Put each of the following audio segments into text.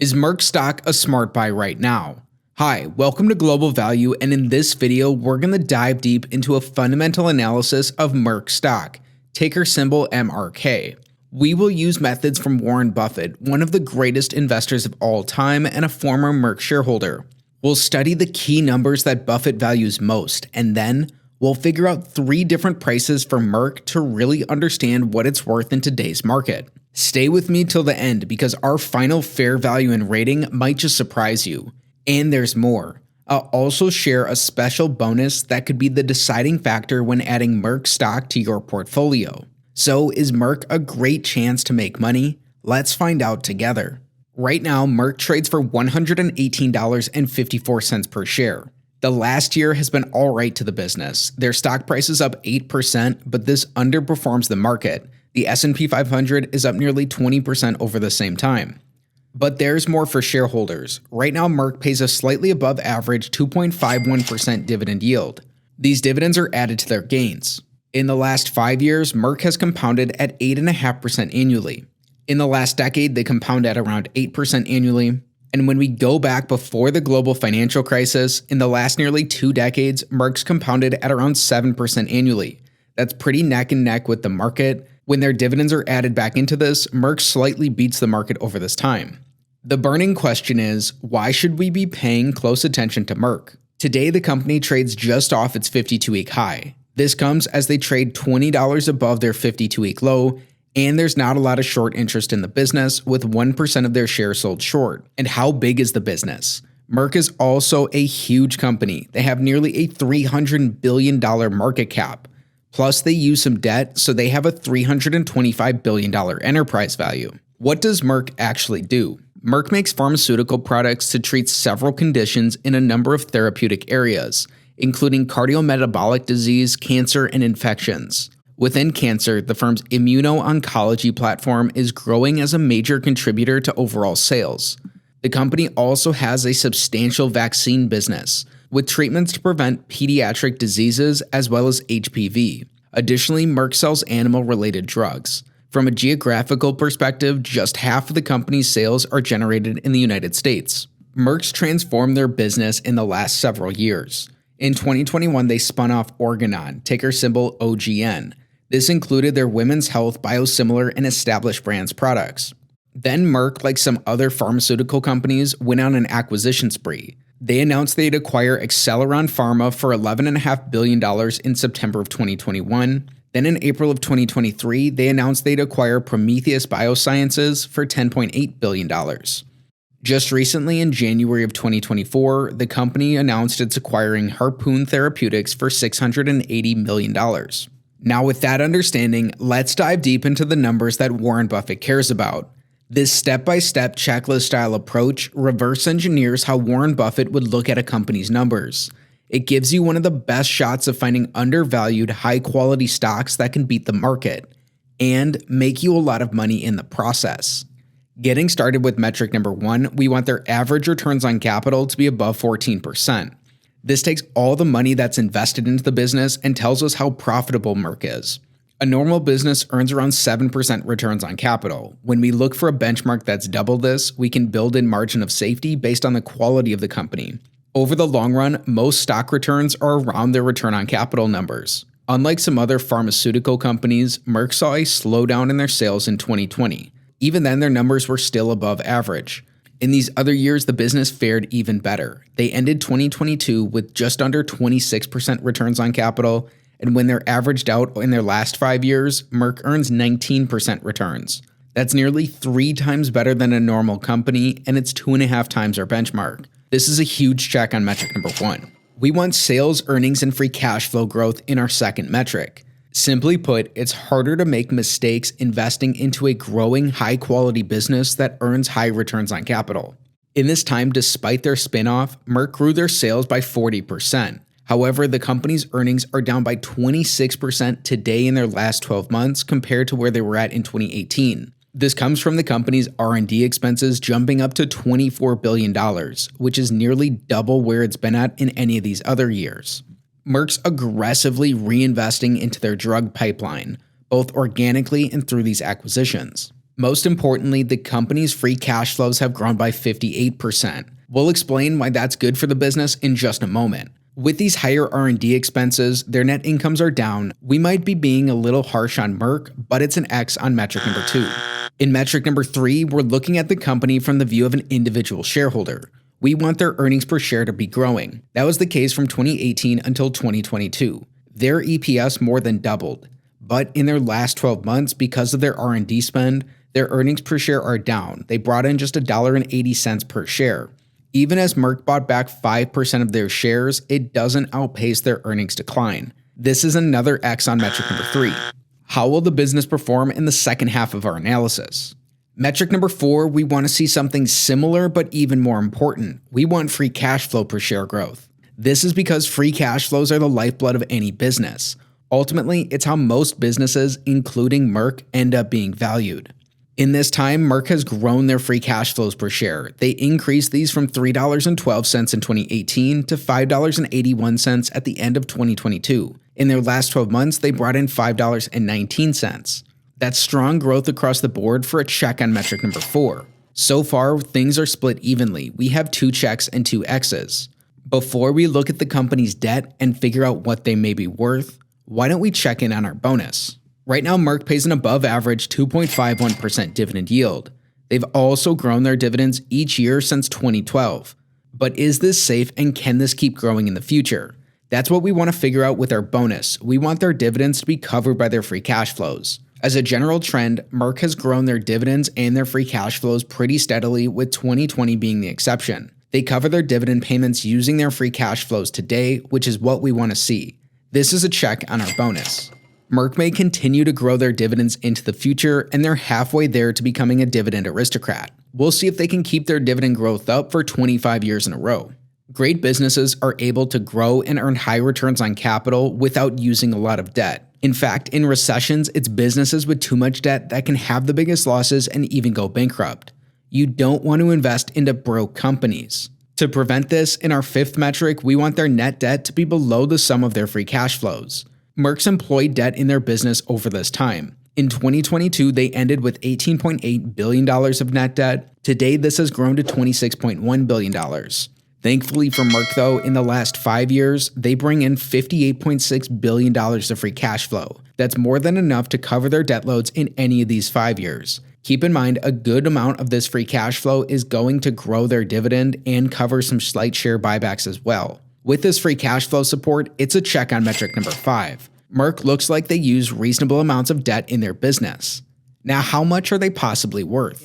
Is Merck stock a smart buy right now? Hi, welcome to Global Value, and in this video, we're going to dive deep into a fundamental analysis of Merck stock, ticker symbol MRK. We will use methods from Warren Buffett, one of the greatest investors of all time and a former Merck shareholder. We'll study the key numbers that Buffett values most, and then we'll figure out 3 different prices for Merck to really understand what it's worth in today's market. Stay with me till the end because our final fair value and rating might just surprise you. And there's more. I'll also share a special bonus that could be the deciding factor when adding Merck stock to your portfolio. So is Merck a great chance to make money? Let's find out together. Right now, Merck trades for $118.54 per share. The last year has been alright to the business. Their stock price is up 8%, but this underperforms the market. The S&P 500 is up nearly 20% over the same time. But there's more for shareholders. Right now, Merck pays a slightly above average 2.51% dividend yield. These dividends are added to their gains. In the last 5 years, Merck has compounded at 8.5% annually. In the last decade, they compound at around 8% annually. And when we go back before the global financial crisis, in the last nearly 2 decades, Merck's compounded at around 7% annually. That's pretty neck and neck with the market. When their dividends are added back into this, Merck slightly beats the market over this time. The burning question is, why should we be paying close attention to Merck? Today, the company trades just off its 52-week high. This comes as they trade $20 above their 52-week low, and there's not a lot of short interest in the business, with 1% of their shares sold short. And how big is the business? Merck is also a huge company. They have nearly a $300 billion market cap. Plus, they use some debt, so they have a $325 billion enterprise value. What does Merck actually do? Merck makes pharmaceutical products to treat several conditions in a number of therapeutic areas, including cardiometabolic disease, cancer, and infections. Within cancer, the firm's immuno-oncology platform is growing as a major contributor to overall sales. The company also has a substantial vaccine business, with treatments to prevent pediatric diseases as well as HPV. Additionally, Merck sells animal-related drugs. From a geographical perspective, just half of the company's sales are generated in the United States. Merck's transformed their business in the last several years. In 2021, they spun off Organon, ticker symbol OGN. This included their women's health, biosimilar, and established brands products. Then Merck, like some other pharmaceutical companies, went on an acquisition spree. They announced they'd acquire Acceleron Pharma for $11.5 billion in September of 2021. Then in April of 2023, they announced they'd acquire Prometheus Biosciences for $10.8 billion. Just recently, in January of 2024, the company announced it's acquiring Harpoon Therapeutics for $680 million. Now with that understanding, let's dive deep into the numbers that Warren Buffett cares about. This step-by-step checklist-style approach reverse engineers how Warren Buffett would look at a company's numbers. It gives you one of the best shots of finding undervalued, high-quality stocks that can beat the market and make you a lot of money in the process. Getting started with metric number 1, we want their average returns on capital to be above 14%. This takes all the money that's invested into the business and tells us how profitable Merck is. A normal business earns around 7% returns on capital. When we look for a benchmark that's double this, we can build in margin of safety based on the quality of the company. Over the long run, most stock returns are around their return on capital numbers. Unlike some other pharmaceutical companies, Merck saw a slowdown in their sales in 2020. Even then, their numbers were still above average. In these other years, the business fared even better. They ended 2022 with just under 26% returns on capital, and when they're averaged out in their last 5 years, Merck earns 19% returns. That's nearly 3 times better than a normal company, and it's 2.5 times our benchmark. This is a huge check on metric number 1. We want sales, earnings, and free cash flow growth in our second metric. Simply put, it's harder to make mistakes investing into a growing, high-quality business that earns high returns on capital. In this time, despite their spin-off, Merck grew their sales by 40%. However, the company's earnings are down by 26% today in their last 12 months compared to where they were at in 2018. This comes from the company's R&D expenses jumping up to $24 billion, which is nearly double where it's been at in any of these other years. Merck's aggressively reinvesting into their drug pipeline, both organically and through these acquisitions. Most importantly, the company's free cash flows have grown by 58%. We'll explain why that's good for the business in just a moment. With these higher R&D expenses, their net incomes are down. We might be being a little harsh on Merck, but it's an X on metric number 2. In metric number 3, we're looking at the company from the view of an individual shareholder. We want their earnings per share to be growing. That was the case from 2018 until 2022. Their EPS more than doubled. But in their last 12 months, because of their R&D spend, their earnings per share are down. They brought in just $1.80 per share. Even as Merck bought back 5% of their shares, it doesn't outpace their earnings decline. This is another X on metric number 3. How will the business perform in the second half of our analysis? Metric number 4, we want to see something similar but even more important. We want free cash flow per share growth. This is because free cash flows are the lifeblood of any business. Ultimately, it's how most businesses, including Merck, end up being valued. In this time, Merck has grown their free cash flows per share. They increased these from $3.12 in 2018 to $5.81 at the end of 2022. In their last 12 months, they brought in $5.19. That's strong growth across the board for a check on metric number 4. So far, things are split evenly. We have 2 checks and 2 X's. Before we look at the company's debt and figure out what they may be worth, why don't we check in on our bonus? Right now, Merck pays an above-average 2.51% dividend yield. They've also grown their dividends each year since 2012. But is this safe and can this keep growing in the future? That's what we want to figure out with our bonus. We want their dividends to be covered by their free cash flows. As a general trend, Merck has grown their dividends and their free cash flows pretty steadily, with 2020 being the exception. They cover their dividend payments using their free cash flows today, which is what we want to see. This is a check on our bonus. Merck may continue to grow their dividends into the future, and they're halfway there to becoming a dividend aristocrat. We'll see if they can keep their dividend growth up for 25 years in a row. Great businesses are able to grow and earn high returns on capital without using a lot of debt. In fact, in recessions, it's businesses with too much debt that can have the biggest losses and even go bankrupt. You don't want to invest into broke companies. To prevent this, in our 5th metric, we want their net debt to be below the sum of their free cash flows. Merck's employed debt in their business over this time. In 2022, they ended with $18.8 billion of net debt. Today, this has grown to $26.1 billion. Thankfully for Merck, though, in the last 5 years, they bring in $58.6 billion of free cash flow. That's more than enough to cover their debt loads in any of these 5 years. Keep in mind, a good amount of this free cash flow is going to grow their dividend and cover some slight share buybacks as well. With this free cash flow support, it's a check on metric number 5. Merck looks like they use reasonable amounts of debt in their business. Now, how much are they possibly worth?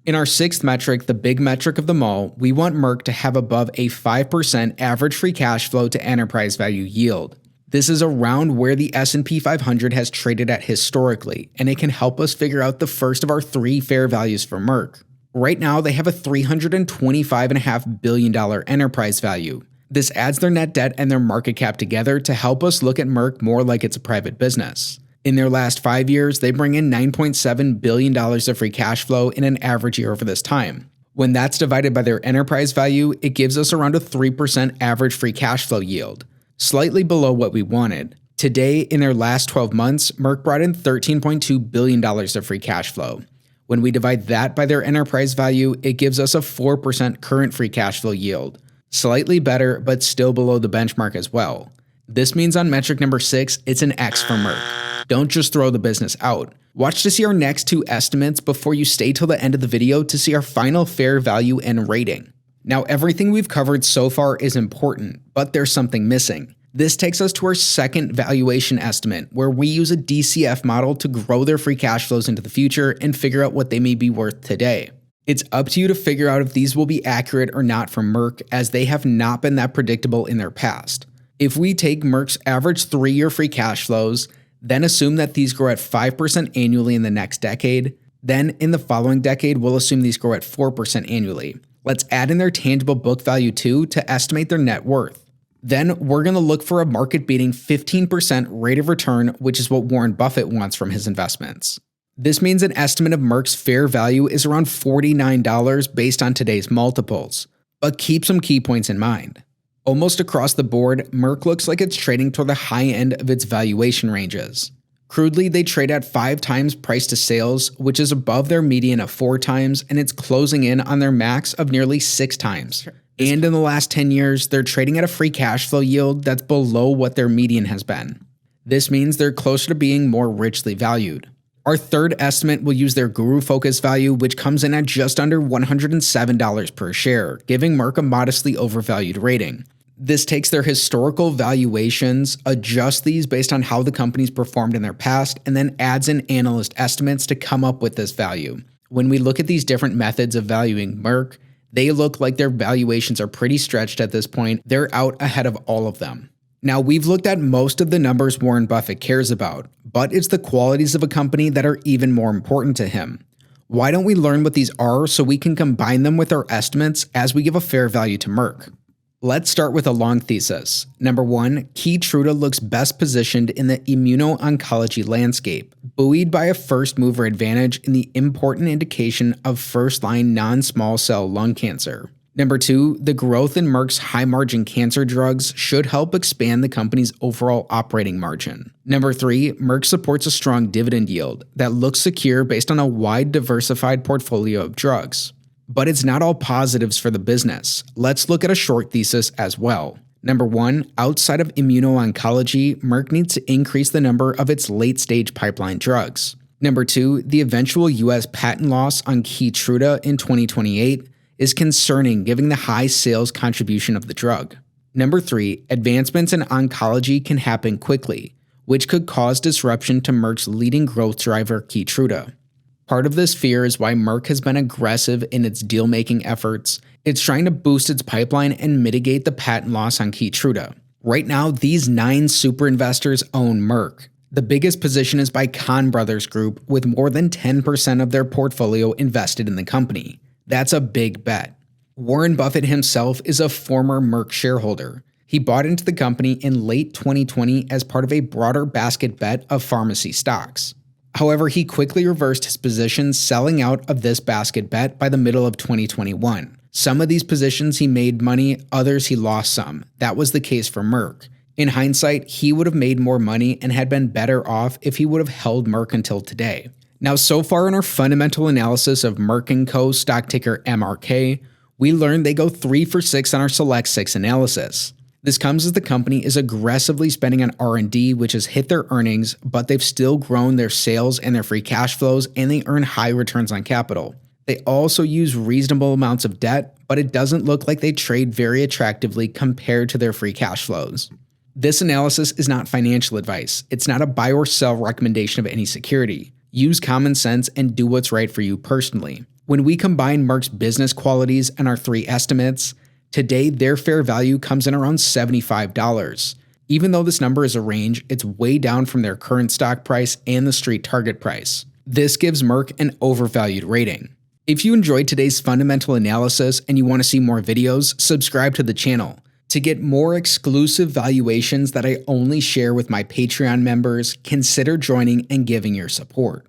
In our 6th metric, the big metric of them all, we want Merck to have above a 5% average free cash flow to enterprise value yield. This is around where the S&P 500 has traded at historically, and it can help us figure out the first of our 3 fair values for Merck. Right now, they have a $325.5 billion enterprise value. This adds their net debt and their market cap together to help us look at Merck more like it's a private business. In their last 5 years, they bring in $9.7 billion of free cash flow in an average year over this time. When that's divided by their enterprise value, it gives us around a 3% average free cash flow yield, slightly below what we wanted. Today, in their last 12 months, Merck brought in $13.2 billion of free cash flow. When we divide that by their enterprise value, it gives us a 4% current free cash flow yield. Slightly better, but still below the benchmark as well. This means on metric number 6, it's an X for Merck. Don't just throw the business out. Watch to see our next 2 estimates before you stay till the end of the video to see our final fair value and rating. Now, everything we've covered so far is important, but there's something missing. This takes us to our 2nd valuation estimate, where we use a DCF model to grow their free cash flows into the future and figure out what they may be worth today. It's up to you to figure out if these will be accurate or not for Merck, as they have not been that predictable in their past. If we take Merck's average 3-year free cash flows, then assume that these grow at 5% annually in the next decade, then in the following decade, we'll assume these grow at 4% annually. Let's add in their tangible book value too to estimate their net worth. Then we're going to look for a market-beating 15% rate of return, which is what Warren Buffett wants from his investments. This means an estimate of Merck's fair value is around $49 based on today's multiples. But keep some key points in mind. Almost across the board, Merck looks like it's trading toward the high end of its valuation ranges. Crudely, they trade at 5 times price to sales, which is above their median of 4 times, and it's closing in on their max of nearly 6 times. And in the last 10 years, they're trading at a free cash flow yield that's below what their median has been. This means they're closer to being more richly valued. Our third estimate will use their Guru Focus value, which comes in at just under $107 per share, giving Merck a modestly overvalued rating. This takes their historical valuations, adjusts these based on how the company's performed in their past, and then adds in analyst estimates to come up with this value. When we look at these different methods of valuing Merck, they look like their valuations are pretty stretched at this point. They're out ahead of all of them. Now, we've looked at most of the numbers Warren Buffett cares about, but it's the qualities of a company that are even more important to him. Why don't we learn what these are so we can combine them with our estimates as we give a fair value to Merck? Let's start with a long thesis. Number 1, Keytruda looks best positioned in the immuno-oncology landscape, buoyed by a first-mover advantage in the important indication of first-line non-small cell lung cancer. Number 2, the growth in Merck's high-margin cancer drugs should help expand the company's overall operating margin. Number 3, Merck supports a strong dividend yield that looks secure based on a wide diversified portfolio of drugs. But it's not all positives for the business. Let's look at a short thesis as well. Number 1, outside of immuno-oncology, Merck needs to increase the number of its late-stage pipeline drugs. Number 2, the eventual U.S. patent loss on Keytruda in 2028 is concerning given the high sales contribution of the drug. Number 3, advancements in oncology can happen quickly, which could cause disruption to Merck's leading growth driver, Keytruda. Part of this fear is why Merck has been aggressive in its deal-making efforts. It's trying to boost its pipeline and mitigate the patent loss on Keytruda. Right now, these 9 super investors own Merck. The biggest position is by Kahn Brothers Group, with more than 10% of their portfolio invested in the company. That's a big bet. Warren Buffett himself is a former Merck shareholder. He bought into the company in late 2020 as part of a broader basket bet of pharmacy stocks. However, he quickly reversed his positions, selling out of this basket bet by the middle of 2021. Some of these positions he made money, others he lost some. That was the case for Merck. In hindsight, he would have made more money and had been better off if he would have held Merck until today. Now, so far in our fundamental analysis of Merck & Co. stock ticker MRK, we learned they go 3 for 6 on our Select 6 analysis. This comes as the company is aggressively spending on R&D, which has hit their earnings, but they've still grown their sales and their free cash flows, and they earn high returns on capital. They also use reasonable amounts of debt, but it doesn't look like they trade very attractively compared to their free cash flows. This analysis is not financial advice. It's not a buy or sell recommendation of any security. Use common sense and do what's right for you personally. When we combine Merck's business qualities and our 3 estimates, today, their fair value comes in around $75. Even though this number is a range, it's way down from their current stock price and the street target price. This gives Merck an overvalued rating. If you enjoyed today's fundamental analysis and you want to see more videos, subscribe to the channel. To get more exclusive valuations that I only share with my Patreon members, consider joining and giving your support.